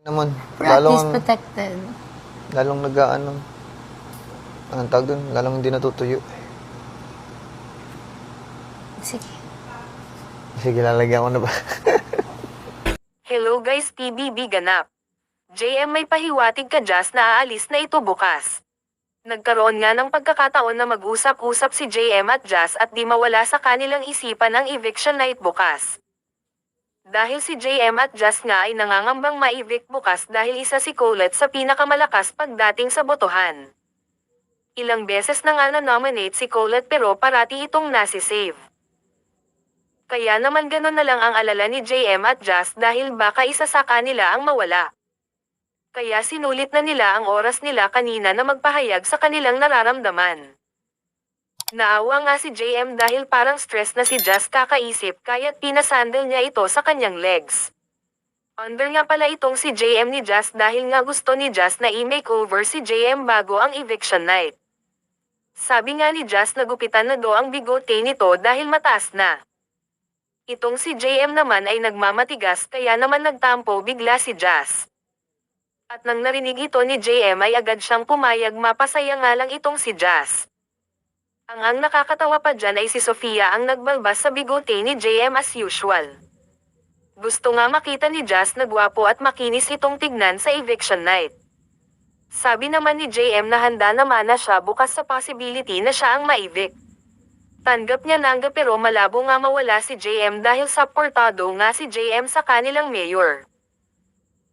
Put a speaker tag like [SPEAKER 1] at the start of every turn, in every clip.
[SPEAKER 1] Naman,
[SPEAKER 2] Practice protected.
[SPEAKER 1] lalong anong tawag dun, lalong hindi natutuyo.
[SPEAKER 2] Sige.
[SPEAKER 1] Sige, lalagyan ko na ba?
[SPEAKER 3] Hello guys, PBB ganap. JM, may pahiwatig ka Jazz na aalis na ito bukas. Nagkaroon nga ng pagkakataon na mag-usap-usap si JM at Jazz at di mawala sa kanilang isipan ang eviction night bukas. Dahil si JM at Jazz nga ay nangangambang ma-evict bukas dahil isa si Colette sa pinakamalakas pagdating sa botohan. Ilang beses na nga na-nominate si Colette pero parati itong nasi-save. Kaya naman ganun na lang ang alala ni JM at Jazz dahil baka isa sa kanila ang mawala. Kaya sinulit na nila ang oras nila kanina na magpahayag sa kanilang nararamdaman. Naawa nga si JM dahil parang stress na si Jazz kakaisip kaya't pinasandal niya ito sa kanyang legs. Under nga pala itong si JM ni Jazz dahil nga gusto ni Jazz na i-makeover si JM bago ang eviction night. Sabi nga ni Jazz na gupitan na do ang bigote nito dahil mataas na. Itong si JM naman ay nagmamatigas kaya naman nagtampo bigla si Jazz. At nang narinig ito ni JM ay agad siyang pumayag, mapasaya nga lang itong si Jazz. Ang nakakatawa pa dyan ay si Sofia ang nagbalbas sa bigote ni JM as usual. Gusto nga makita ni Jazz na gwapo at makinis itong tignan sa eviction night. Sabi naman ni JM na handa naman na siya bukas sa possibility na siya ang ma-evict. Tanggap niya nangga pero malabo nga mawala si JM dahil supportado nga si JM sa kanilang mayor.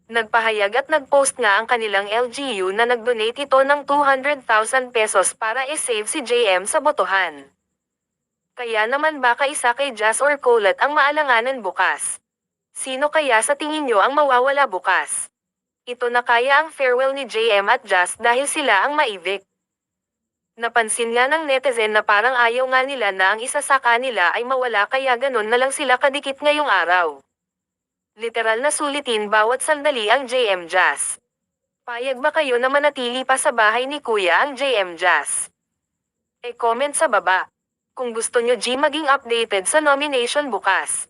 [SPEAKER 3] Nagpahayag at nagpost nga ang kanilang LGU na nag-donate ito ng 200,000 pesos para i-save si JM sa botohan. Kaya naman baka isa kay Jazz or Colette ang maalanganan bukas. Sino kaya sa tingin nyo ang mawawala bukas? Ito na kaya ang farewell ni JM at Jazz dahil sila ang ma-evict. Napansin nga ng netizen na parang ayaw nga nila na ang isa sa kanila ay mawala kaya ganun na lang sila kadikit ngayong araw. Literal na sulitin bawat sandali ang JM Jazz. Payag ba kayo na manatili pa sa bahay ni Kuya ang JM Jazz? E-comment sa baba. Kung gusto nyo maging updated sa nomination bukas.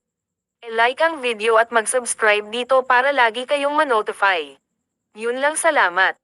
[SPEAKER 3] E-like ang video at mag-subscribe dito para lagi kayong ma-notify. Yun lang, salamat.